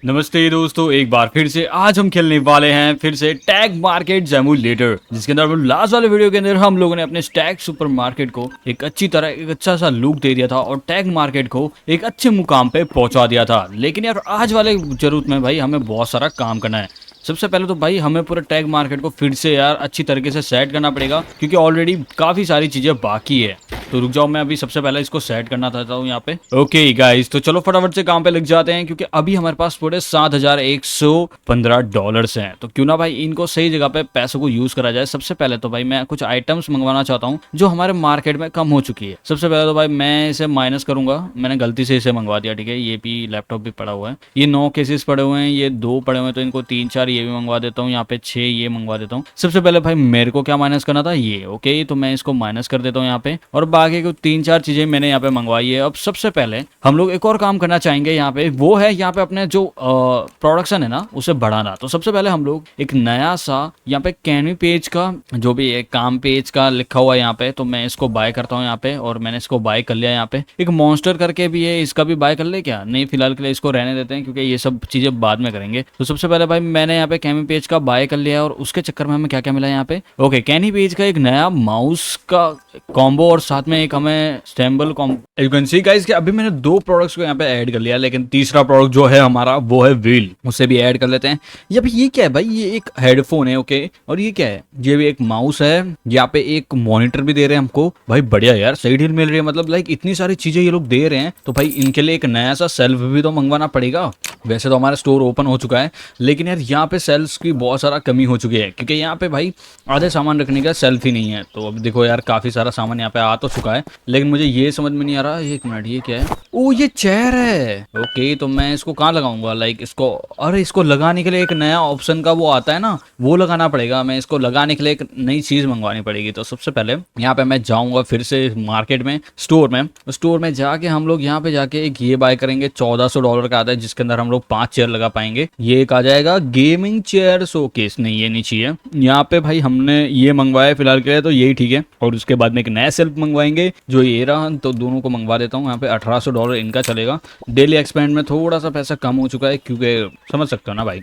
नमस्ते दोस्तों, एक बार फिर से आज हम खेलने वाले हैं फिर से टैग मार्केट सिमुलेटर, जिसके अंदर लास्ट वाले वीडियो के अंदर हम लोगों ने अपने टैग सुपर मार्केट को एक अच्छी तरह एक अच्छा सा लुक दे दिया था और टैग मार्केट को एक अच्छे मुकाम पे पहुंचा दिया था। लेकिन यार आज वाले जरूरत में भाई हमें बहुत सारा काम करना है। सबसे पहले तो भाई हमें पूरा टैग मार्केट को फिर से यार अच्छी तरीके से सेट करना पड़ेगा, क्योंकि ऑलरेडी काफी सारी चीजें बाकी है। तो रुक जाओ, मैं अभी सबसे पहले इसको सेट करना चाहता हूँ यहाँ पे। ओके गाइस, तो चलो फटाफट से काम पे लग जाते हैं, क्योंकि अभी हमारे पास पूरे $7,115 हैं। तो क्यों ना भाई इनको सही जगह पे पैसों को यूज करा जाए। सबसे पहले तो भाई मैं कुछ आइटम्स मंगवाना चाहता हूँ जो हमारे मार्केट में कम हो चुकी है। सबसे पहले तो भाई मैं इसे माइनस करूंगा, मैंने गलती से इसे मंगवा दिया, ठीक है। ये भी लैपटॉप भी पड़ा हुआ है, ये 9 केसेस पड़े हुए हैं, ये 2 पड़े हुए हैं, तो इनको 3-4 ये भी मंगवा देता हूँ। यहाँ पे 6 ये मंगवा देता हूँ। सबसे पहले भाई मेरे को क्या माइनस करना था, ये ओके, तो मैं इसको माइनस कर देता हूँ यहाँ पे। और बाकी को 3-4 चीजें मैंने यहाँ पे मंगवाई है। अब सबसे पहले हम लोग एक और काम करना चाहेंगे यहाँ पे, वो है यहाँ पे अपने जो प्रोडक्शन है ना उसे बढ़ाना। तो सबसे पहले हम लोग एक नया सा यहाँ पे कैनवी पेज का जो भी एक काम पेज का लिखा हुआ है यहाँ पे, तो मैं इसको बाय करता हूँ यहाँ पे, और मैंने इसको बाय कर लिया। यहाँ पे एक मॉन्स्टर करके भी है, इसका भी बाय कर ले क्या? नहीं, फिलहाल के लिए इसको रहने देते हैं, क्योंकि ये सब चीजें बाद में करेंगे। तो सबसे पहले भाई मैंने यहाँ पे कैनवी पेज का बाय कर लिया है, और उसके चक्कर में हमें क्या क्या मिला यहाँ पे। ओके, कैनवी पेज का एक नया माउस का कॉम्बो, और साथ में एक हमें स्टेम्बल combo. You can see guys कि अभी मैंने 2 प्रोडक्ट्स को यहाँ पे ऐड कर लिया, लेकिन तीसरा प्रोडक्ट जो है हमारा वो है व्हील, उसे भी ऐड कर लेते हैं। ये भाई ये क्या है भाई, ये एक हेडफोन है, ओके, और ये क्या है, ये भी एक माउस है। यहाँ पे एक मॉनिटर भी दे रहे हैं हमको। भाई बढ़िया यार, सही डील मिल रही है, मतलब लाइक इतनी सारी चीजें ये लोग दे रहे हैं, तो भाई इनके लिए एक नया सा सेल्फ भी तो मंगवाना पड़ेगा। वैसे तो हमारा स्टोर ओपन हो चुका है, लेकिन यार यहाँ पे सेल्स की बहुत सारा कमी हो चुकी है, क्योंकि यहाँ पे भाई आधे सामान रखने का सेल्फ ही नहीं है। तो अब देखो यार, काफी सारा सामान यहाँ पे आ तो चुका है, लेकिन मुझे ये समझ में नहीं आ रहा। एक मिनट, ये क्या है? ओ, ये चेयर है। ओके, तो मैं इसको कहाँ लगाऊंगा, लाइक इसको, अरे इसको लगाने के लिए एक नया ऑप्शन का वो आता है ना, वो लगाना पड़ेगा। मैं इसको लगाने के लिए एक नई चीज मंगवानी पड़ेगी। तो सबसे पहले यहाँ पे मैं जाऊंगा फिर से मार्केट में, स्टोर में जाके हम लोग यहाँ पे जाके एक ये बाय करेंगे। $1400 का आता है, जिसके अंदर हम लोग 5 चेयर लगा पाएंगे। ये एक आ जाएगा गेमिंग चेयर शोकेस, नहीं ये नहीं चाहिए। यहाँ पे भाई हमने ये मंगवाया फिलहाल के लिए, तो यही ठीक है। और उसके बाद में एक नया सेल्फ मंगवाएंगे जो ये रहा, तो दोनों को मंगवा देता हूँ। यहाँ पे $1800 इनका चलेगा। डेली एक्सपेंड में थोड़ा सा पैसा कम हो चुका है, क्योंकि समझ सकते हो ना भाई।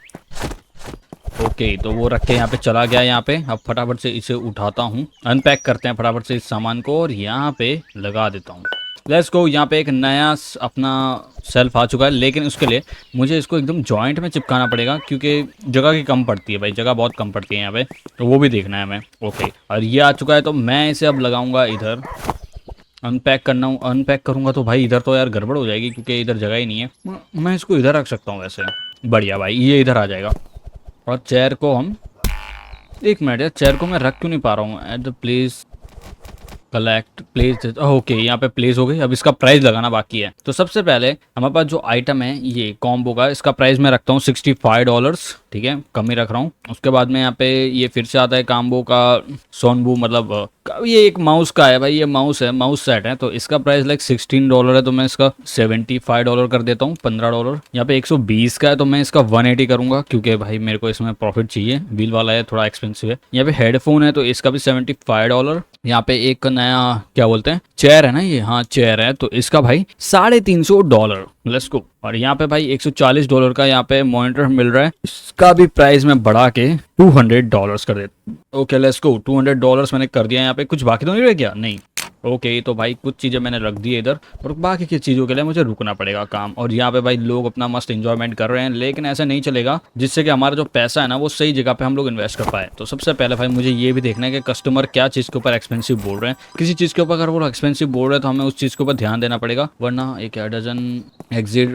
ओके, तो वो रख के यहाँ पे चला गया। यहाँ पे अब फटाफट से इसे उठाता हूँ, अनपैक करते हैं फटाफट से इस सामान को, और यहाँ पे लगा देता हूँ। Let's go. यहाँ पे एक नया अपना सेल्फ आ चुका है, लेकिन उसके लिए मुझे इसको एकदम जॉइंट में चिपकाना पड़ेगा, क्योंकि जगह की कम पड़ती है भाई, जगह बहुत कम पड़ती है यहाँ पे, तो वो भी देखना है हमें। ओके, और ये आ चुका है, तो मैं इसे अब लगाऊंगा इधर। अनपैक करना हूँ, अनपैक करूंगा तो भाई इधर तो यार गड़बड़ हो जाएगी, क्योंकि इधर जगह ही नहीं है। मैं इसको इधर रख सकता हूँ वैसे। बढ़िया भाई, ये इधर आ जाएगा। और चेयर को हम, एक मिनट यार, चेयर को मैं रख क्यों नहीं पा रहा हूँ? At the place collect place, okay, यहाँ पे प्लेस हो गई। अब इसका प्राइस लगाना बाकी है। तो सबसे पहले हमारे पास जो आइटम है ये कॉम्बो का, इसका प्राइस मैं रखता हूँ $65, ठीक है, कम ही रख रहा हूँ। उसके बाद में यहाँ पे ये फिर से आता है कॉम्बो का सोनबू, मतलब ये एक माउस का है भाई, ये माउस है, माउस सेट है, तो इसका प्राइस लाइक $16 है, तो मैं इसका $75 कर देता हूँ, $15। यहाँ पे 120 का है, तो मैं इसका 180 करूंगा, क्योंकि भाई मेरे को इसमें प्रॉफिट चाहिए। व्हील वाला है, थोड़ा एक्सपेंसिव है। यहाँ पे हेडफोन है, तो इसका भी $75। यहाँ पे एक नया क्या बोलते हैं, चेयर है ना ये, हाँ चेयर है, तो इसका भाई $350। Let's go. और यहाँ पे भाई $140 का यहाँ पे मॉनिटर मिल रहा है, इसका भी प्राइस में बढ़ा के $200 कर देता। ओके लेट्स गो, $200 मैंने कर दिया। यहाँ पे कुछ बाकी तो नहीं रह गया? नहीं। ओके, तो भाई कुछ चीज़ें मैंने रख दी है इधर, और बाकी की चीज़ों के लिए मुझे रुकना पड़ेगा काम। और यहाँ पे भाई लोग अपना मस्त एंजॉयमेंट कर रहे हैं, लेकिन ऐसा नहीं चलेगा, जिससे कि हमारा जो पैसा है ना वो सही जगह पे हम लोग इन्वेस्ट कर पाए। तो सबसे पहले भाई मुझे ये भी देखना है कि कस्टमर क्या चीज़ के ऊपर एक्सपेंसिव बोल रहे हैं। किसी चीज़ के ऊपर अगर वो एक्सपेंसिव बोल रहे हैं, तो हमें उस चीज़ के ऊपर ध्यान देना पड़ेगा, वरना एक डजन एग्जिट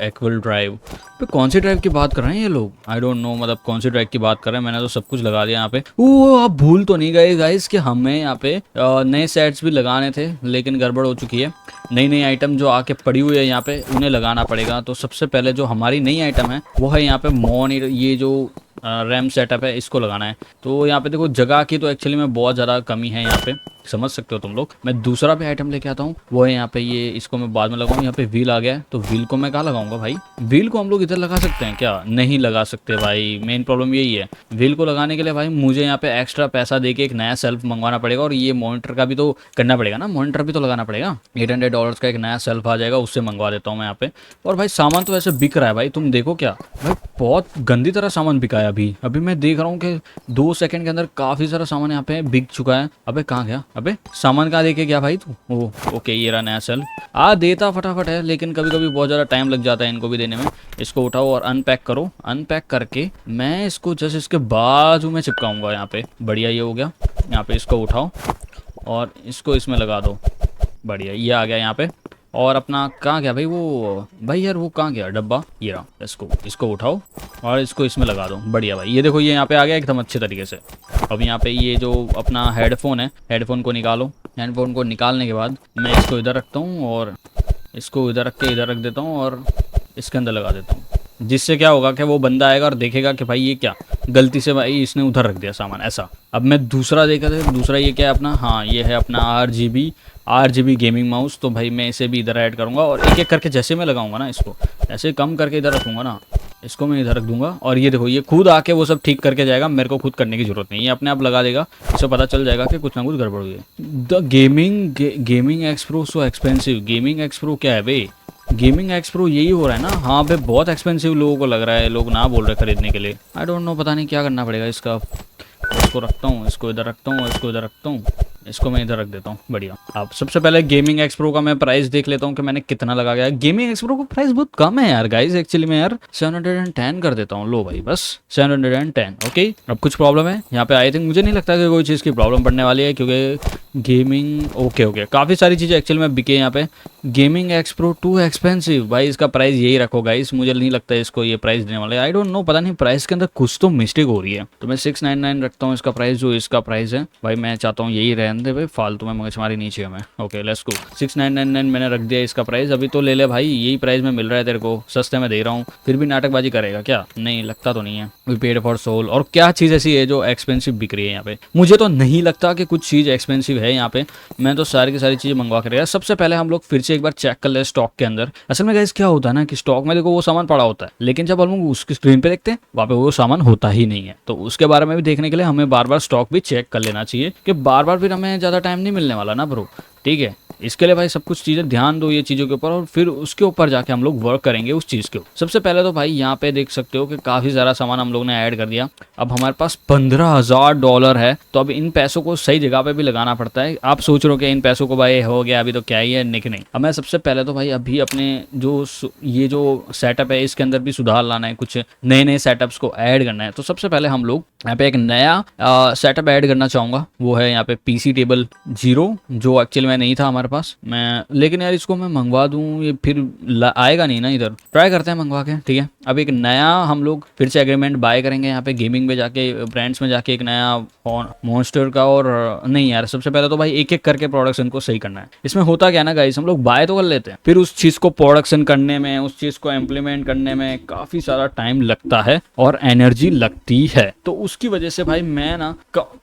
एक्वल ड्राइव पे कौन सी ड्राइव की बात कर रहे हैं ये लोग? आई डोंट नो, मतलब कौन सी ड्राइव की बात कर रहे हैं। मैंने तो सब कुछ लगा दिया यहाँ पे। वो आप भूल तो नहीं गए गाइस कि हमें यहाँ पे नए सेट्स भी लगाने थे, लेकिन गड़बड़ हो चुकी है। नई नई आइटम जो आके पड़ी हुई है यहाँ पे, उन्हें लगाना पड़ेगा। तो सबसे पहले जो हमारी नई आइटम है वो है यहाँ पे मॉनिटर, ये जो रैम सेटअप है इसको लगाना है। तो यहाँ पे देखो जगह की तो एक्चुअली में बहुत ज़्यादा कमी है यहाँ पे, समझ सकते हो तुम लोग। मैं दूसरा भी आइटम लेके आता हूँ, वो है यहाँ पे ये, इसको मैं बाद में लगाऊँ। यहाँ पे व्हील आ गया है, तो व्हील को मैं कहाँ लगाऊंगा भाई? व्हील को हम लोग इधर लगा सकते हैं क्या? नहीं लगा सकते भाई, मेन प्रॉब्लम यही है। व्हील को लगाने के लिए भाई मुझे यहाँ पे एक्स्ट्रा पैसा दे के एक नया सेल्फ मंगवाना पड़ेगा, और ये मॉनिटर का भी तो करना पड़ेगा ना, मॉनिटर भी तो लगाना पड़ेगा। $800 का एक नया सेल्फ आ जाएगा, उससे मंगवा देता हूँ मैं यहाँ पे। और भाई सामान तो ऐसे बिक रहा है भाई, तुम देखो क्या भाई, बहुत गंदी तरह सामान बिका है। अभी अभी मैं देख रहा हूँ कि 2 सेकंड के अंदर काफी सारा सामान यहाँ पे बिक चुका है। अबे कहाँ गया? अबे सामान कहाँ देके गया भाई तू? ओ ओके, ये रहा नया सेल्फ। देता फटाफट है, लेकिन कभी कभी बहुत ज़्यादा टाइम लग जाता है इनको भी देने में। इसको उठाओ और अनपैक करो। अनपैक करके मैं इसको जस्ट इसके बाजू में चिपकाऊंगा यहाँ पे। बढ़िया, ये हो गया। यहाँ पे इसको उठाओ और इसको इसमें लगा दो। बढ़िया, ये आ गया यहाँ पे। और अपना कहाँ गया भाई वो? भाई यार वो कहाँ गया डब्बा? ये रहा, इसको उठाओ और इसको इसमें लगा दो। बढ़िया भाई, ये देखो ये यहाँ पे आ गया एकदम अच्छे तरीके से। अब यहाँ पे ये जो अपना हेडफोन है, हेडफोन को निकालो। हेडफोन को निकालने के बाद मैं इसको इधर रखता हूँ और इसको इधर रख के इधर रख देता हूँ और इसके अंदर लगा देता हूँ। जिससे क्या होगा कि वो बंदा आएगा और देखेगा कि भाई ये क्या गलती से भाई इसने उधर रख दिया सामान, ऐसा। अब मैं दूसरा देखा था, दूसरा ये क्या है अपना? हाँ, ये है अपना RGB गेमिंग माउस। तो भाई मैं इसे भी इधर ऐड करूँगा और एक एक करके जैसे मैं लगाऊंगा ना, इसको ऐसे कम करके इधर रखूँगा ना, इसको मैं इधर रख दूंगा। और ये देखो ये खुद आके वो सब ठीक करके जाएगा, मेरे को खुद करने की जरूरत नहीं, ये अपने आप लगा देगा। इसे पता चल जाएगा कि कुछ ना कुछ गड़बड़ हुई है। The gaming x pro so expensive. Gaming x pro क्या है भाई? गेमिंग एक्स प्रो यही हो रहा है ना? हाँ भाई, बहुत एक्सपेंसिव लोगों को लग रहा है, लोग ना बोल रहे खरीदने के लिए। आई डोंट नो, पता नहीं क्या करना पड़ेगा इसका। इसको रखता हूँ, इसको इधर रखता हूँ, इसको इधर रखता हूँ, इसको मैं इधर रख देता हूँ। बढ़िया। अब सबसे पहले गेमिंग एक्स प्रो का मैं प्राइस देख लेता हूँ कि मैंने कितना लगा गया। गेमिंग एक्स प्रो का प्राइस बहुत कम है यार गाइस, एक्चुअली में यार 710 कर देता हूँ। लो भाई बस 710। ओके, अब कुछ प्रॉब्लम है यहाँ पे? आई थिंक, मुझे नहीं लगता कि कोई चीज़ की प्रॉब्लम पड़ने वाली है, क्योंकि गेमिंग ओके काफ़ी सारी चीज़ें एक्चुअली में बिके यहाँ पे। Gaming x pro too expensive भाई, इसका प्राइस यही रखो गाइस, मुझे नहीं लगता है इसको ये प्राइस देने वाले। आई डोंट नो, पता नहीं प्राइस के अंदर कुछ तो मिस्टेक हो रही है। तो मैं 699 रखता हूँ इसका प्राइस, जो इसका प्राइस है भाई। मैं चाहता हूँ यही रहने दे भाई, फालतू में मगजमारी नीचे हमें। ओके लेट्स गो, 6999 मैंने रख दिया इसका प्राइस। अभी तो ले ले भाई, यही प्राइस में मिल रहा है तेरे को, सस्ते में दे रहा हूँ, फिर भी नाटकबाजी करेगा क्या? नहीं लगता तो नहीं है। We paid for soul. और क्या चीज़ ऐसी है जो एक्सपेंसिव बिक रही है यहाँ पे? मुझे तो नहीं लगता कि कुछ चीज़ एक्सपेंसिव है यहाँ पे। मैं तो सारी की सारी चीज़ें मंगवा कर। सबसे पहले हम लोग फिर से एक बार चेक कर ले स्टॉक के अंदर। असल में गाइस क्या होता है ना कि स्टॉक में देखो वो सामान पड़ा होता है, लेकिन जब हम लोग उसकी स्क्रीन पे देखते हैं वहाँ पे वो सामान होता ही नहीं है। तो उसके बारे में भी देखने के लिए हमें बार बार स्टॉक भी चेक कर लेना चाहिए, कि बार बार फिर हमें ज़्यादा टाइम नहीं मिलने वाला ना ब्रो। ठीक है, इसके लिए भाई सब कुछ चीज़ें ध्यान दो ये चीज़ों के ऊपर, और फिर उसके ऊपर जाके हम लोग वर्क करेंगे उस चीज़ के ऊपर। सबसे पहले तो भाई यहाँ पे देख सकते हो कि काफ़ी सारा सामान हम लोग ने ऐड कर दिया। अब हमारे पास $15,000 है, तो अब इन पैसों को सही जगह पे भी लगाना पड़ता है। आप सोच रहे हो कि इन पैसों को भाई हो गया अभी तो क्या ही है, नहीं। अब मैं सबसे पहले तो भाई अभी अपने ये जो सेटअप है इसके अंदर भी सुधार लाना है, कुछ नए सेटअप्स को ऐड करना है। तो सबसे पहले हम लोग यहाँ पे एक नया सेटअप ऐड करना चाहूँगा, वो है यहाँ पे PC टेबल 0, जो एक्चुअली में नहीं था हमारे पास। मैं लेकिन यार इसको मैं मंगवा दूँ, ये फिर आएगा नहीं ना इधर। ट्राई करते हैं मंगवा के, ठीक है। अब एक नया हम लोग फिर से एग्रीमेंट बाय करेंगे यहाँ पे गेमिंग में जाके, ब्रांड्स में जाके एक नया मॉन्स्टर का। और नहीं यार, सबसे पहले तो भाई एक एक करके प्रोडक्शन को सही करना है। इसमें होता क्या ना गाइस, हम लोग बाय तो कर लेते हैं, फिर उस चीज़ को प्रोडक्शन करने में, उस चीज़ को इम्प्लीमेंट करने में काफ़ी सारा टाइम लगता है और एनर्जी लगती है। तो उसकी वजह से भाई मैं ना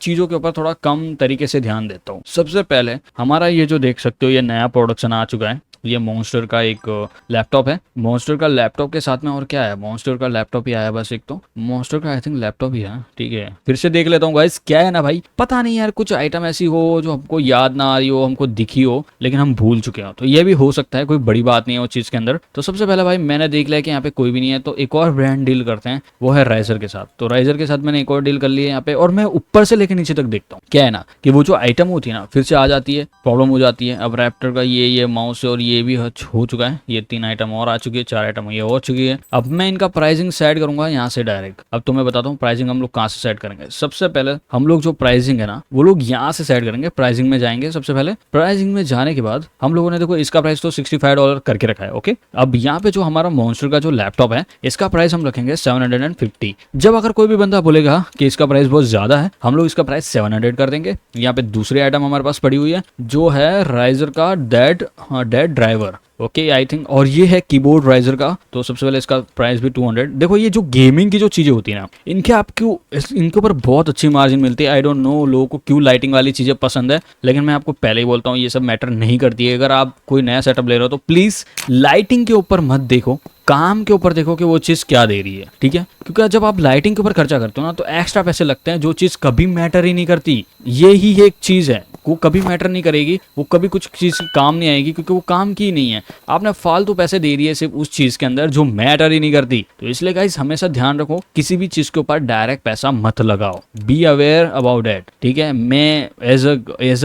चीज़ों के ऊपर थोड़ा कम तरीके से ध्यान देता हूँ। सबसे पहले हमारा ये जो देख सकते हो ये नया प्रोडक्शन आ चुका है, ये मॉन्स्टर का एक लैपटॉप है। मॉन्स्टर का लैपटॉप के साथ में और क्या है? मॉन्स्टर का लैपटॉप ही आया बस एक, तो मॉन्स्टर का आई थिंक लैपटॉप ही है। ठीक है, फिर से देख लेता हूँ गाइस। क्या है ना भाई, पता नहीं यार, कुछ आइटम ऐसी हो जो हमको याद ना आ रही हो, हमको दिखी हो लेकिन हम भूल चुके हो, तो ये भी हो सकता है, कोई बड़ी बात नहीं है उस चीज़ के अंदर। तो सबसे पहले भाई मैंने देख लिया कि यहाँ पे कोई भी नहीं है, तो एक और ब्रांड डील करते हैं, वो है राइजर के साथ। तो राइजर के साथ मैंने एक और डील कर ली है यहाँ पे, और मैं ऊपर से लेकर नीचे तक देखता हूँ। क्या है ना कि वो जो आइटम होती है ना फिर से आ जाती है, प्रॉब्लम हो जाती है। अब रैप्टर का ये माउस और ये भी हो चुका है, ये 3 आइटम और आ चुकी है, 4 आइटम ये हो चुकी है। अब मैं इनका प्राइसिंग सेट करूंगा यहाँ से डायरेक्ट। अब तो मैं बताता हूँ प्राइसिंग हम लोग कहाँ से सेट करेंगे। सबसे पहले हम लोग जो प्राइसिंग है ना वो लोग यहाँ से सेट करेंगे। प्राइसिंग में जाएंगे, सबसे पहले प्राइसिंग में जाने के बाद हम लोगों ने देखो इसका प्राइस तो $65 करके रखा है। ओके, अब यहाँ पे जो हमारा मॉन्स्टर का जो लैपटॉप है इसका प्राइस हम रखेंगे 750। जब अगर कोई भी बंदा बोलेगा कि इसका प्राइस बहुत ज्यादा है, हम लोग इसका प्राइस 700 कर देंगे। यहाँ पे दूसरी आइटम हमारे पास पड़ी हुई है जो है राइजर का dead driver. Okay I think, और ये है कीबोर्ड राइजर का। तो सबसे पहले इसका प्राइस भी 200। देखो ये जो गेमिंग की जो चीज़ें होती है ना, इनके आपको इनके ऊपर बहुत अच्छी मार्जिन मिलती है। आई डोंट नो लोगों को क्यों लाइटिंग वाली चीज़ें पसंद है, लेकिन मैं आपको पहले ही बोलता हूँ ये सब मैटर नहीं करती है। अगर आप कोई नया सेटअप ले रहे हो तो प्लीज़ लाइटिंग के ऊपर मत देखो, काम के ऊपर देखो कि वो चीज़ क्या दे रही है, ठीक है। क्योंकि जब आप लाइटिंग के ऊपर खर्चा करते हो ना तो एक्स्ट्रा पैसे लगते हैं, जो चीज़ कभी मैटर ही नहीं करती। ये ही एक चीज़ है, वो कभी मैटर नहीं करेगी, वो कभी कुछ चीज़ काम नहीं आएगी, क्योंकि वो काम की ही नहीं है। आपने फालतू पैसे दे दिए सिर्फ उस चीज़ के अंदर जो मैटर ही नहीं करती। तो इसलिए गाइस हमेशा ध्यान रखो, किसी भी चीज़ के ऊपर डायरेक्ट पैसा मत लगाओ। बी अवेयर अबाउट दैट, ठीक है। मैं as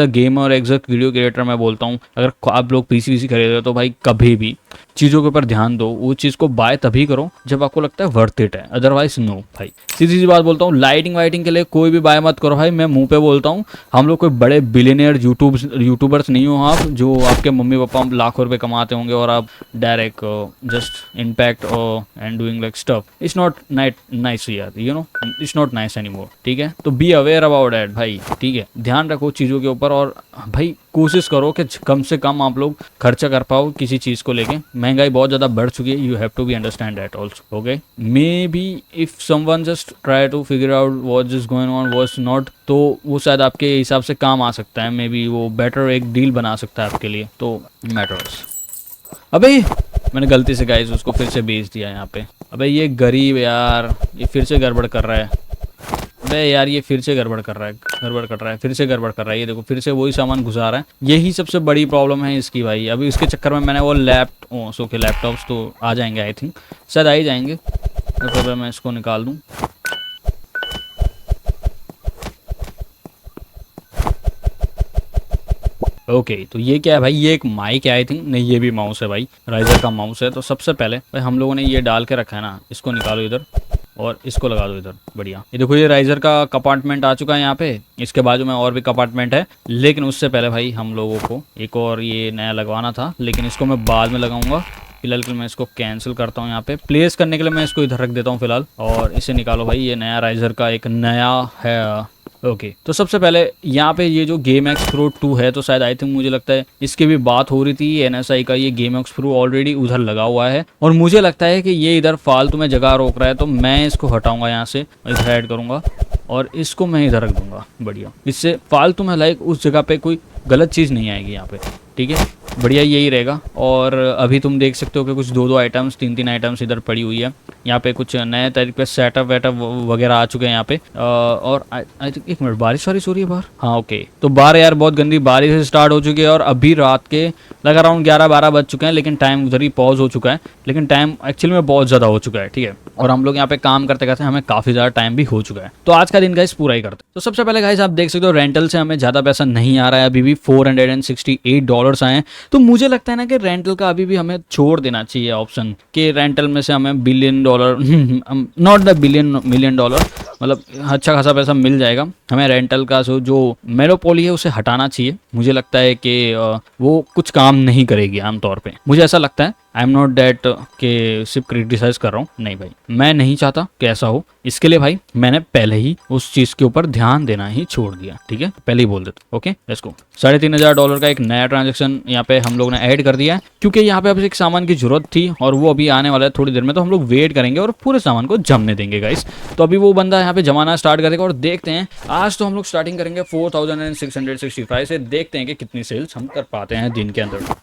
a gamer, as a video creator मैं बोलता हूँ, अगर आप लोग पीसी वीसी खरीद रहे हो तो भाई कभी भी चीज़ों के ऊपर ध्यान दो। वो चीज़ को बाय तभी करो जब आपको लगता है वर्थ इट है, अदरवाइज नो भाई। सीधी सी बात बोलता हूँ, लाइटिंग वाइटिंग के लिए कोई भी बाय मत करो भाई। मैं मुंह पे बोलता हूँ, हम लोग कोई बड़े बिलियनियर यूट्यूबर्स नहीं हो आप, जो आपके मम्मी पापा लाखों रुपए कमाते होंगे और आप direct just impact and doing like stuff. It's not nice यार, you know, it's not nice anymore, ठीक है। तो बी अवेयर अबाउट दैट भाई, ठीक है। ध्यान रखो चीज़ों के ऊपर, और भाई कोशिश करो कि कम से कम आप लोग खर्चा कर पाओ किसी चीज़ को लेके। महंगाई बहुत ज़्यादा बढ़ चुकी है, you have to be understand that also, okay. Maybe if someone just try to figure out what is going on what's not, तो वो शायद आपके हिसाब से काम आ सकता है। मे बी वो बेटर एक डील बना सकता है आपके लिए। तो मैटर्स। अबे मैंने गलती से गाइस उसको फिर से बेच दिया यहाँ पे। अबे ये गरीब यार, ये फिर से गड़बड़ कर रहा है। अबे यार ये फिर से गड़बड़ कर रहा है, गड़बड़ कर रहा है, फिर से गड़बड़ कर रहा है। ये देखो फिर से वही सामान घुसा रहा है। यही सबसे बड़ी प्रॉब्लम है इसकी भाई। अभी इसके चक्कर में मैंने वो लैपटॉप्स तो आ जाएंगे, आई थिंक शायद आ ही जाएंगे। तो मैं इसको निकाल दूँ। ओके तो ये क्या है भाई, ये एक माइक है आई थिंक, नहीं ये भी माउस है भाई, राइजर का माउस है। तो सबसे पहले भाई हम लोगों ने ये डाल के रखा है ना, इसको निकालो इधर और इसको लगा दो इधर। बढ़िया, ये देखो ये राइजर का कंपार्टमेंट आ चुका है यहाँ पे। इसके बाजू में और भी कंपार्टमेंट है, लेकिन उससे पहले भाई हम लोगों को एक और ये नया लगवाना था, लेकिन इसको मैं बाद में लगाऊंगा। फिलहाल के मैं इसको कैंसिल करता हूँ। यहाँ पे प्लेस करने के लिए मैं इसको इधर रख देता हूँ फिलहाल, और इसे निकालो भाई। ये नया राइजर का एक नया है। ओके तो सबसे पहले यहाँ पे ये जो गेम एक्स प्रो 2 है, तो शायद आई थिंक मुझे लगता है इसकी भी बात हो रही थी। NSI का ये गेम एक्स प्रो ऑलरेडी उधर लगा हुआ है, और मुझे लगता है कि ये इधर फालतू में जगह रोक रहा है। तो मैं इसको हटाऊंगा यहाँ से, इधर ऐड करूंगा और इसको मैं इधर रख दूंगा। बढ़िया, इससे फालतू में लाइक उस जगह पे कोई गलत चीज़ नहीं आएगी यहाँ पे, ठीक है। बढ़िया यही रहेगा। और अभी तुम देख सकते हो कि कुछ 2-2 आइटम्स 3-3 आइटम्स इधर पड़ी हुई है। यहाँ पे कुछ नए तरीके पे सेटअप वेटअप वगैरह आ चुके हैं यहाँ पे। और आई थिंक एक मिनट, बारिश हो रही है बाहर। हाँ ओके, तो बाहर यार बहुत गंदी बारिश स्टार्ट हो चुकी है, और अभी रात के लगा अराउंड 11-12 बज चुके हैं, लेकिन टाइम उधर ही पॉज हो चुका है। लेकिन टाइम एक्चुअली में बहुत ज़्यादा हो चुका है, ठीक है। और हम लोग यहाँ पे काम करते करते हमें काफ़ी ज़्यादा टाइम भी हो चुका है। तो आज का दिन गाइस पूरा ही करते। तो सबसे पहले गाइस आप देख सकते हो रेंटल से हमें ज़्यादा पैसा नहीं आ रहा है, अभी भी $468 आए हैं। तो मुझे लगता है ना कि रेंटल का अभी भी हमें छोड़ देना चाहिए ऑप्शन, कि रेंटल में से हमें $1 बिलियन नॉट द $1 मिलियन मतलब अच्छा खासा पैसा मिल जाएगा। हमें रेंटल का जो मोनोपोली है उसे हटाना चाहिए। मुझे लगता है कि वो कुछ काम नहीं करेगी आमतौर पे, मुझे ऐसा लगता है। आई एम नॉट दैट कि सिर्फ क्रिटिसाइज कर रहा हूँ, नहीं भाई, मैं नहीं चाहता कि ऐसा हो। इसके लिए भाई मैंने पहले ही उस चीज़ के ऊपर ध्यान देना ही छोड़ दिया, ठीक है, पहले ही बोल देता। Okay let's go. $3,500 का एक नया ट्रांजेक्शन यहाँ पे हम लोग ने ऐड कर दिया है, क्योंकि यहाँ पे अब एक सामान की जरूरत थी और वो अभी आने वाला है थोड़ी देर में। तो हम लोग वेट करेंगे और पूरे सामान को जमने देंगे गाइस। तो अभी वो बंदा यहाँ पे जमाना स्टार्ट करेगा और देखते हैं। आज तो हम लोग स्टार्टिंग करेंगे 4,665 से, देखते हैं कि कितनी सेल्स हम कर पाते हैं दिन के अंदर।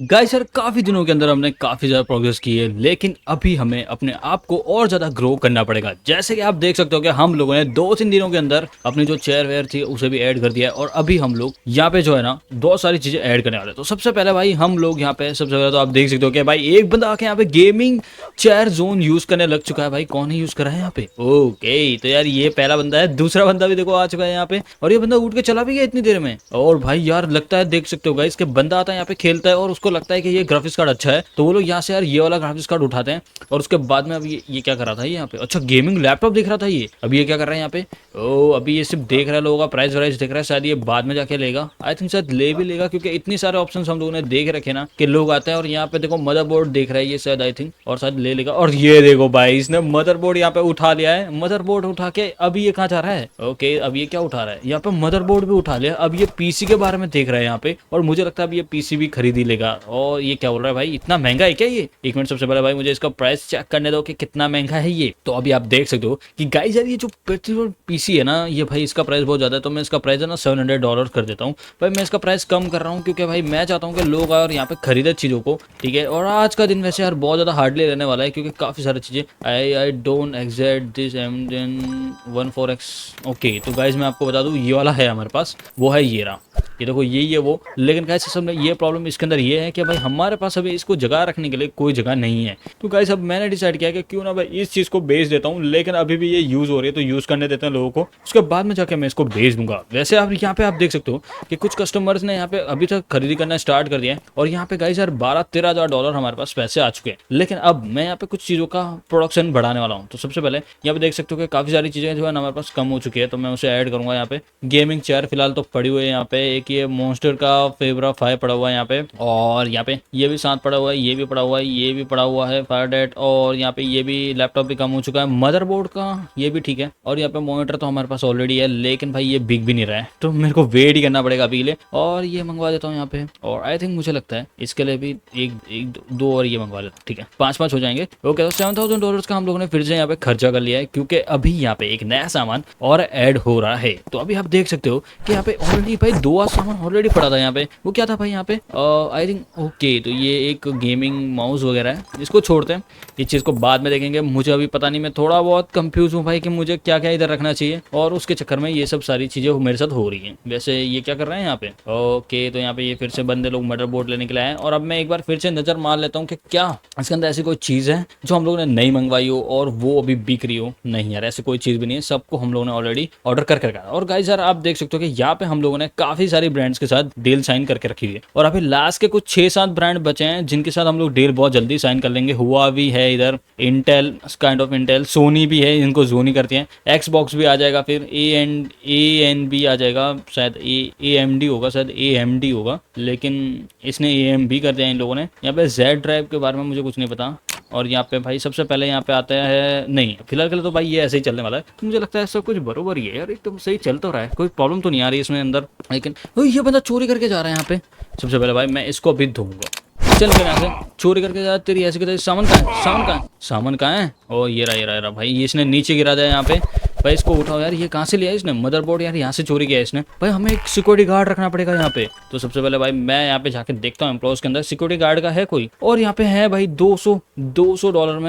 गाइस यार काफ़ी दिनों के अंदर हमने काफ़ी ज़्यादा प्रोग्रेस की है, लेकिन अभी हमें अपने आप को और ज़्यादा ग्रो करना पड़ेगा। जैसे कि आप देख सकते हो कि हम लोगों ने 2-3 दिनों के अंदर अपनी जो चेयर वेयर थी उसे भी ऐड कर दिया है, और अभी हम लोग यहाँ पे जो है ना बहुत सारी चीज़ें ऐड करने वाले हैं। तो सबसे पहले भाई हम लोग यहाँ पे सबसे पहले तो आप देख सकते हो कि भाई एक बंदा आके यहाँ पे गेमिंग चेयर जोन यूज़ करने लग चुका है। भाई कौन है यूज़ कर रहा है यहाँ पे? ओके तो यार ये पहला बंदा है। दूसरा बंदा भी देखो आ चुका है यहाँ पे, और ये बंदा उठ के चला भी गया इतनी देर में। और भाई यार लगता है, देख सकते हो गाइस, इसके बंदा आता है यहाँ पे खेलता है और उसको लगता है कि ये ग्राफिक्स कार्ड अच्छा है, तो वो लोग यहाँ से यार ये वाला ग्राफिक्स कार्ड उठाते हैं। और उसके बाद में अब ये क्या कर रहा था ये यहाँ पे? अच्छा गेमिंग लैपटॉप देख रहा था ये। अभी ये क्या कर रहा है यहाँ पे? ओ अभी ये सिर्फ देख रहा है, लोगों का प्राइस वाइस देख रहा है। शायद ये बाद में जाके लेगा, आई थिंक शायद ले भी लेगा, क्योंकि इतने सारे ऑप्शन हम लोगों ने देख रखे ना कि लोग आते हैं। और यहाँ पे देखो मदरबोर्ड देख रहा है ये शायद, आई थिंक, और शायद ले लेगा। और ये देखो भाई इसने मदरबोर्ड यहाँ पे उठा लिया है। मदरबोर्ड उठा के अभी ये कहाँ जा रहा है? ओके अब ये क्या उठा रहा है? यहाँ पे मदरबोर्ड भी उठा लिया। अब ये पीसी के बारे में देख रहा है यहाँ पे, और मुझे लगता है अब ये पीसी भी खरीद ही लेगा यार। और ये क्या बोल रहा है भाई, इतना महंगा है क्या ये? एक मिनट, सबसे पहले भाई मुझे इसका प्राइस चेक करने दो कि कितना महंगा है ये। तो अभी आप देख सकते हो कि गाइस यार ये जो पेट्रोल पीसी है ना, ये भाई इसका प्राइस बहुत ज्यादा है। तो मैं इसका प्राइस है ना $700 कर देता हूँ भाई। मैं इसका प्राइस कम कर रहा हूँ क्योंकि भाई मैं चाहता हूँ कि लोग और यहाँ पे खरीदे चीजों को, ठीक है। और आज का दिन वैसे यार बहुत ज्यादा हार्डली रहने वाला है क्योंकि काफी सारी चीजें I don't exact this M14X। Okay तो गाइस मैं आपको बता दूं ये वाला है हमारे पास, वो है ये रहा, ये देखो यही है वो। लेकिन गाइस असल में ये प्रॉब्लम इसके अंदर ये है कि भाई हमारे पास अभी इसको जगह रखने के लिए कोई जगह नहीं है। तो गाइस अब मैंने डिसाइड किया कि क्यों ना भाई इस चीज को बेच देता हूँ, लेकिन अभी भी ये यूज हो रही है तो यूज करने देते हैं लोगों को, उसके बाद में जाके मैं इसको बेच दूंगा। वैसे आप यहाँ पे आप देख सकते हो कि कुछ कस्टमर्स ने यहाँ पे अभी तक खरीदी करना स्टार्ट कर दिया है और यहाँ पे गाइस यार $12-13 हमारे पास पैसे आ चुके हैं। लेकिन अब मैं यहाँ पे कुछ चीजों का प्रोडक्शन बढ़ाने वाला हूँ। तो सबसे पहले यहाँ पे देख सकते हो कि काफी सारी चीजें जो है हमारे पास कम हो चुकी है, तो मैं उसे ऐड करूंगा। यहाँ पे गेमिंग चेयर फिलहाल तो पड़ी हुई है, यहाँ पे एक ये मॉन्स्टर का फेवरा 5 पड़ा हुआ है यहाँ पे, और यहाँ पे ये भी 7 पड़ा हुआ है, ये भी पड़ा हुआ है, ये भी पड़ा हुआ है फायर डेट, और यहाँ पे ये भी लैपटॉप भी कम हो चुका है। मदरबोर्ड का ये भी ठीक है, और यहाँ पे मॉनिटर तो हमारे पास ऑलरेडी है, लेकिन भाई ये बिक भी नहीं रहा है तो मेरे को वेट ही करना पड़ेगा अभी के लिए। और ये मंगवा देता हूँ यहाँ पे, और आई थिंक मुझे लगता है इसके लिए भी एक दो और ये मंगवा लेता हूँ, ठीक है 5-5 हो जाएंगे। ओके तो $7,000 का हम लोगों ने फिर से यहाँ पे खर्चा कर लिया है क्योंकि अभी यहाँ पे एक नया सामान और ऐड हो रहा है। तो अभी आप देख सकते हो कि यहाँ पे ऑलरेडी भाई 2 सामान ऑलरेडी पड़ा था यहाँ पे। वो क्या था भाई यहाँ पे, आई थिंक ओके तो ये एक गेमिंग माउस वगैरह है, इसको छोड़ते हैं, इस चीज़ को बाद में देखेंगे। मुझे अभी पता नहीं, मैं थोड़ा बहुत कंफ्यूज हूँ भाई कि मुझे क्या क्या इधर रखना चाहिए, और उसके चक्कर में ये सब सारी चीज़ें मेरे साथ हो रही हैं। वैसे ये क्या कर रहे हैं यहाँ पे, ओके तो यहाँ पे ये फिर से बंदे लोग मदरबोर्ड लेने के लिए आए, और अब मैं एक बार फिर से नज़र मार लेता हूँ कि क्या इसके अंदर ऐसी कोई चीज़ है जो हम लोगों ने नहीं मंगवाई हो और वो अभी बिक रही हो। नहीं यार ऐसी कोई चीज़ भी नहीं है, सबको हम लोगों ने ऑलरेडी ऑर्डर करके रखा है। और गाइस यार आप देख सकते हो कि यहाँ पे हम लोगों ने काफ़ी सारी ब्रांड्स के साथ डील साइन करके रखी हुई है, और अभी लास्ट के कुछ 6-7 ब्रांड बचे हैं जिनके साथ हम लोग डील बहुत जल्दी साइन कर लेंगे। हुआवी है इधर, Intel kind of Intel, Sony भी है, इनको जोनी करती हैं, एक्सबॉक्स भी आ जाएगा, फिर एन बी आ जाएगा, शायद AMD होगा, शायद AMD होगा, लेकिन इसने AM भी कर दिया इन लोगों ने। यहाँ पे Z ड्राइव के बारे में मुझे कुछ नहीं पता। और यहाँ पे भाई सबसे पहले यहाँ पे आता है, नहीं फिलहाल के लिए तो भाई ये ऐसे ही चलने वाला है। तो मुझे लगता है सब कुछ बरोबर ही है यार, एकदम सही चल तो रहा है, कोई प्रॉब्लम तो नहीं आ रही इसमें अंदर। लेकिन ये बंदा चोरी करके जा रहा है यहाँ पे। सबसे पहले भाई मैं इसको भी धोऊंगा, चल कर यहाँ से चोरी करके जा, तेरी ऐसे कहते सामान कहाँ है, सामान कहाँ है, सामान कहाँ है, ओ ये रहा भाई, ये इसने नीचे गिरा दिया यहाँ पे। भाई इसको उठाओ यार, ये कहाँ से लिया इसने मदरबोर्ड, यार यहाँ से चोरी किया इसने। भाई हमें एक सिक्योरिटी गार्ड रखना पड़ेगा यहाँ पे। तो सबसे पहले भाई मैं यहाँ पे जाके देखता हूँ एम्प्लॉयज के अंदर सिक्योरिटी गार्ड का है कोई, और यहाँ पे है भाई $200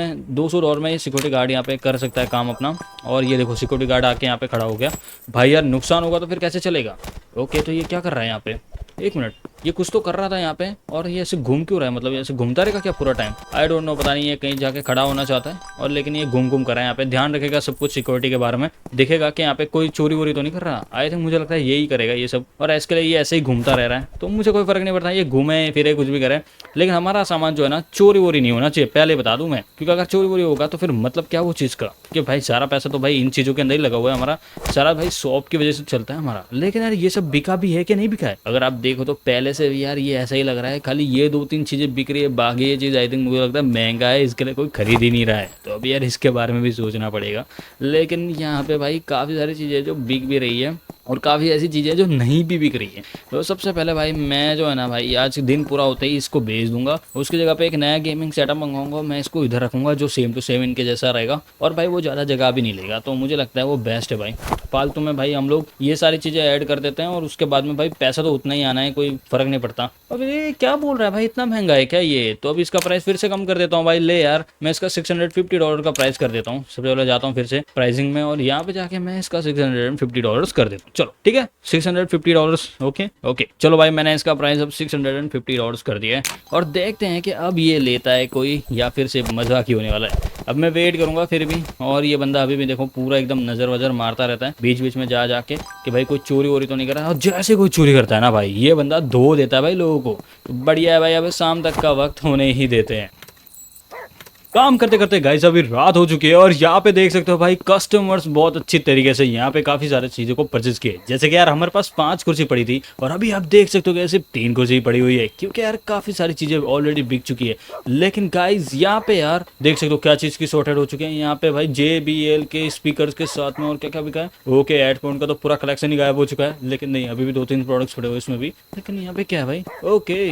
में ये सिक्योरिटी गार्ड यहाँ पे कर सकता है काम अपना। और ये देखो सिक्योरिटी गार्ड आके यहाँ पे खड़ा हो गया। भाई यार नुकसान होगा तो फिर कैसे चलेगा। ओके तो ये क्या कर रहा है यहाँ पे, एक मिनट, ये कुछ तो कर रहा था यहाँ पे, और ये ऐसे घूम क्यों रहा है, मतलब ये ऐसे घूमता रहेगा क्या पूरा टाइम, आई डोंट नो, पता नहीं ये कहीं जाके खड़ा होना चाहता है, और लेकिन ये घूम कर रहा है यहाँ पे। ध्यान रखेगा सब कुछ सिक्योरिटी के बारे में, देखेगा कि यहाँ पे कोई चोरी वोरी तो नहीं कर रहा। आई थिंक मुझे लगता है यही करेगा ये सब, और इसके लिए ये ऐसे ही घूमता रह रहा है, तो मुझे कोई फर्क नहीं पड़ता ये घूमे फिरे कुछ भी करे, लेकिन हमारा सामान जो है ना चोरी वोरी नहीं होना चाहिए, पहले बता दूं मैं, क्योंकि अगर चोरी वोरी होगा तो फिर मतलब क्या वो चीज़ का, कि भाई सारा पैसा तो भाई इन चीज़ों के अंदर ही लगा हुआ है हमारा, सारा भाई शॉप की वजह से चलता है हमारा। लेकिन यार ये सब बिका भी है कि नहीं बिका है, अगर आप देखो तो पहले से भी यार ये ऐसा ही लग रहा है, खाली ये 2-3 चीज़ें बिक रही है, बाकी ये चीज़ आई थिंक मुझे लगता है महंगा है, इसके लिए कोई खरीद ही नहीं रहा है। तो अभी यार इसके बारे में भी सोचना पड़ेगा। लेकिन यहाँ पे भाई काफ़ी सारी चीज़ें जो बिक भी रही है, और काफ़ी ऐसी चीज़ें जो नहीं भी बिक रही है। तो सबसे पहले भाई मैं जो है ना भाई आज दिन पूरा होते ही इसको बेच दूंगा, उसकी जगह पे एक नया गेमिंग सेटअप मंगवाऊंगा, मैं इसको इधर रखूंगा जो सेम टू सेम इनके जैसा रहेगा, और भाई वो ज़्यादा जगह भी नहीं लेगा, तो मुझे लगता है वो बेस्ट है भाई। फालतू में भाई हम लोग ये सारी चीज़ें ऐड कर देते हैं, और उसके बाद में भाई पैसा तो उतना ही आना है, कोई फ़र्क नहीं पड़ता। अब ये क्या बोल रहा है भाई, इतना महंगा है क्या ये, तो अब इसका प्राइस फिर से कम कर देता हूँ भाई, ले यार मैं इसका $650 का प्राइस कर देता हूँ। सबसे पहले जाता हूँ फिर से प्राइसिंग में, और यहाँ पे जाके मैं इसका $650 कर देता हूँ। चलो ठीक है $650। ओके चलो भाई मैंने इसका प्राइस अब $650 कर दिया है, और देखते हैं कि अब ये लेता है कोई या फिर से मजाक ही होने वाला है। अब मैं वेट करूंगा फिर भी, और ये बंदा अभी भी देखो पूरा एकदम नजर वजर मारता रहता है बीच बीच में जा जाके कि भाई कोई चोरी वोरी तो नहीं कर रहा है, और जैसे कोई चोरी करता है ना भाई ये बंदा धो देता है भाई लोगों को। तो बढ़िया है भाई, अब शाम तक का वक्त होने ही देते हैं। काम करते करते गाइस अभी रात हो चुकी है और यहाँ पे देख सकते हो भाई कस्टमर्स बहुत अच्छी तरीके से यहाँ पे काफी सारे चीजों को परचेज किए। जैसे कि यार हमारे पास 5 कुर्सी पड़ी थी और अभी आप देख सकते हो कि सिर्फ 3 कुर्सी पड़ी हुई है, क्योंकि यार काफी सारी चीजें ऑलरेडी बिक चुकी है। लेकिन गाइस यहाँ पे यार देख सकते हो क्या चीज की शॉर्टेज हो चुकी है। यहाँ पे भाई JBL के स्पीकर के साथ में और क्या क्या बिका है। ओके हेडफोन का तो पूरा कलेक्शन ही गायब हो चुका है, लेकिन नहीं अभी भी 2-3 प्रोडक्ट्स पड़े हुए इसमें भी। लेकिन यहाँ पे क्या है भाई, ओके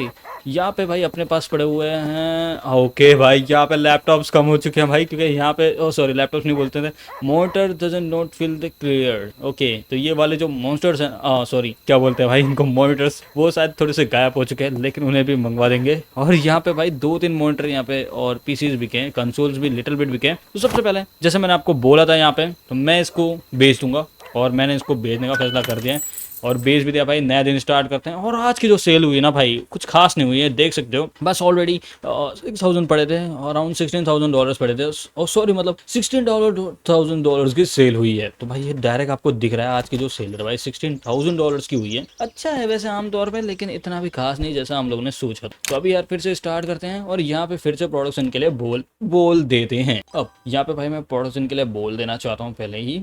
यहाँ पे भाई अपने पास पड़े हुए हैं। ओके भाई यहाँ पे लैपटॉप्स कम हो चुके हैं भाई, क्योंकि यहाँ पे ओ सॉरी लैपटॉप्स नहीं बोलते थे, motor doesn't not feel the clear. Okay तो ये वाले जो मॉन्स्टर्स हैं, सॉरी क्या बोलते हैं भाई इनको, मॉनिटर्स, वो शायद थोड़े से गायब हो चुके हैं, लेकिन उन्हें भी मंगवा देंगे। और यहाँ पे भाई 2-3 मॉनिटर यहाँ पे और पीसीज बिके हैं, कंसोल्स भी लिटिल बिट बिके हैं। तो सबसे पहले जैसे मैंने आपको बोला था यहाँ पे, तो मैं इसको बेच दूंगा और मैंने इसको बेचने का फैसला कर दिया है और बेच भी दिया भाई। नया दिन स्टार्ट करते हैं। और आज की जो सेल हुई ना भाई कुछ खास नहीं हुई है, देख सकते हो बस ऑलरेडी 6,000 पड़े थे, अराउंड $16,000 पड़े थे, और सॉरी मतलब $16,000 की सेल हुई है। तो भाई ये डायरेक्ट आपको दिख रहा है आज की जो सेल है भाई $16,000 की हुई है। अच्छा है वैसे आमतौर पर, लेकिन इतना भी खास नहीं जैसा हम लोगों ने सोचा। तो अभी यार फिर से स्टार्ट करते हैं और यहाँ पे फिर से प्रोडक्शन के लिए बोल देते हैं। अब यहाँ पे भाई मैं प्रोडक्शन के लिए बोल देना चाहता हूँ पहले ही।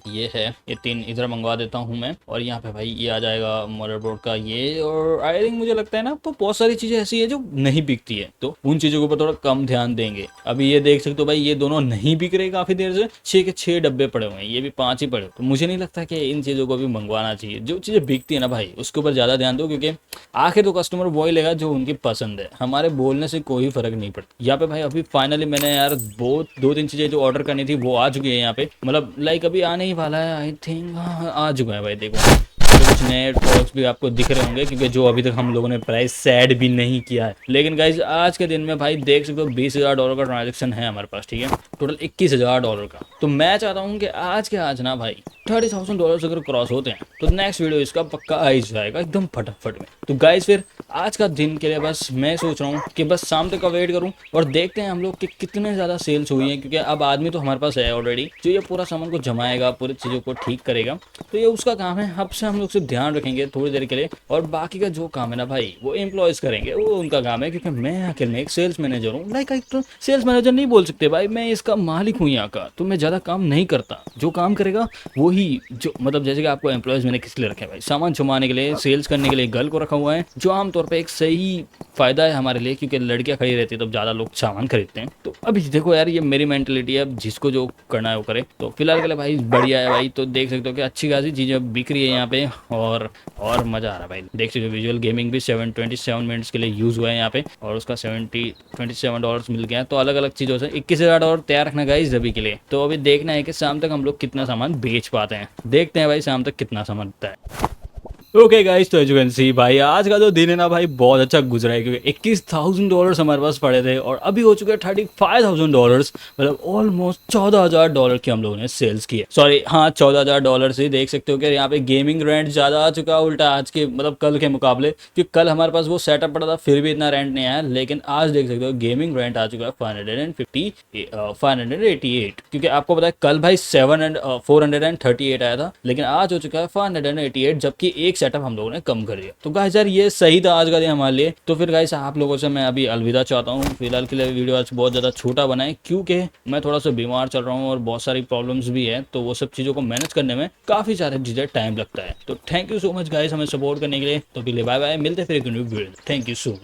ये है, ये 3 इधर मंगवा देता हूँ मैं। और यहाँ पे भाई ये आ जाएगा मदरबोर्ड का ये। और आई थिंक मुझे लगता है ना तो बहुत सारी चीजें ऐसी है जो नहीं बिकती है, तो उन चीजों के ऊपर थोड़ा कम ध्यान देंगे। अभी ये देख सकते हो भाई ये दोनों नहीं बिक रहे काफी देर से, 6 के 6 डब्बे पड़े हुए हैं, ये भी 5 ही पड़े। तो मुझे नहीं लगता कि इन चीजों को भी मंगवाना चाहिए। जो चीजें बिकती है ना भाई उसके ऊपर ज्यादा ध्यान दो, क्योंकि आखिर तो कस्टमर वही लेगा जो उनकी पसंद है, हमारे बोलने से कोई फर्क नहीं पड़ता। यहाँ पे भाई अभी फाइनली मैंने यार बहुत 2-3 चीजें जो ऑर्डर करनी थी वो आ चुकी है यहाँ पे, मतलब लाइक अभी आने ही वाला है आई थिंक, आ चुका है भाई। देखो कुछ नए प्रोडक्ट्स भी आपको दिख रहे होंगे, क्योंकि जो अभी तक हम लोगों ने प्राइस सेट भी नहीं किया है। लेकिन गाइज आज के दिन में भाई देख सकते हो $20,000 का ट्रांजेक्शन है हमारे पास, ठीक है, टोटल $21,000 का। तो मैं चाहता हूँ कि आज के आज ना भाई $30,000 अगर क्रॉस होते हैं तो नेक्स्ट वीडियो इसका पक्का आ ही जाएगा एकदम फटाफट में। तो गाइज फिर आज का दिन के लिए बस मैं सोच रहा हूँ कि बस शाम तक का वेट करूँ और देखते हैं हम लोग कि कितने ज़्यादा सेल्स हुई हैं, क्योंकि अब आदमी तो हमारे पास है ऑलरेडी जो ये पूरा सामान को जमाएगा, पूरी चीज़ों को ठीक करेगा। तो ये उसका काम है। अब से हम लोग सिर्फ ध्यान रखेंगे थोड़ी देर के लिए, और बाकी का जो काम है ना भाई वो एम्प्लॉयज करेंगे, वो उनका काम है। क्योंकि मैं अकेले एक सेल्स मैनेजर हूँ, लाइक एक तो सेल्स मैनेजर नहीं बोल सकते भाई, मैं इसका मालिक हूँ यहाँ का, तो मैं ज़्यादा काम नहीं करता। जो काम करेगा वही, जो मतलब जैसे कि आपको एम्प्लॉयज मैंने किस लिए रखे हैं भाई, सामान छुपाने के लिए, सेल्स करने के लिए गर्ल को रखा हुआ है, जो आमतौर पर एक सही फायदा है हमारे लिए, क्योंकि लड़कियां खड़ी रहती है तो ज़्यादा लोग सामान खरीदते हैं। तो अभी देखो यार ये मेरी मेंटलिटी है, अब जिसको जो करना है वो करे। तो फिलहाल के लिए भाई बढ़िया है भाई। तो देख सकते हो कि अच्छी खासी चीज़ें बिक रही है यहाँ पे, और मज़ा आ रहा है भाई। देख सकते हो विजुअल गेमिंग भी 27 मिनट्स के लिए यूज़ हुआ है यहाँ पे, और उसका $27 मिल गया। तो अलग अलग चीज़ों से $21,000 तैयार रखना गाइस अभी के लिए। तो अभी देखना है कि शाम तक हम लोग कितना सामान बेच पाते हैं, देखते हैं भाई शाम तक कितना सामान बनता है। ओके गाइस, तो एज यू कैन सी भाई आज का जो दिन है ना भाई बहुत अच्छा गुजरा है, क्योंकि $21,000 हमारे पास पड़े थे और अभी हो चुके हैं $35,000, मतलब ऑलमोस्ट $14,000 की हम लोगों ने सेल्स की है। सॉरी हाँ $14,000 से देख सकते हो कि यहाँ पे गेमिंग रेंट ज़्यादा आ चुका है उल्टा आज के, मतलब कल के मुकाबले, क्योंकि कल हमारे पास वो सेटअप पड़ा था फिर भी इतना रेंट नहीं आया। लेकिन आज देख सकते हो गेमिंग रेंट आ चुका है 588, क्योंकि आपको पता है कल भाई 438 आया था, लेकिन आज हो चुका है 588, जबकि एक सेटअप हम लोगों ने कम कर दिया। तो गाइस यार ये सही था आज का दिन हमारे लिए। तो फिर गाइस आप लोगों से मैं अभी अलविदा चाहता हूँ। फिलहाल के लिए वीडियो आज बहुत ज़्यादा छोटा बनाए, क्योंकि मैं थोड़ा सा बीमार चल रहा हूँ और बहुत सारी प्रॉब्लम्स भी है, तो वो सब चीज़ों को मैनेज करने में काफ़ी सारी चीज़ें टाइम लगता है। तो thank you so much guys हमें सपोर्ट करने के लिए। तो फिर बाय बाय, मिलते फिर एक new video. Thank you so much.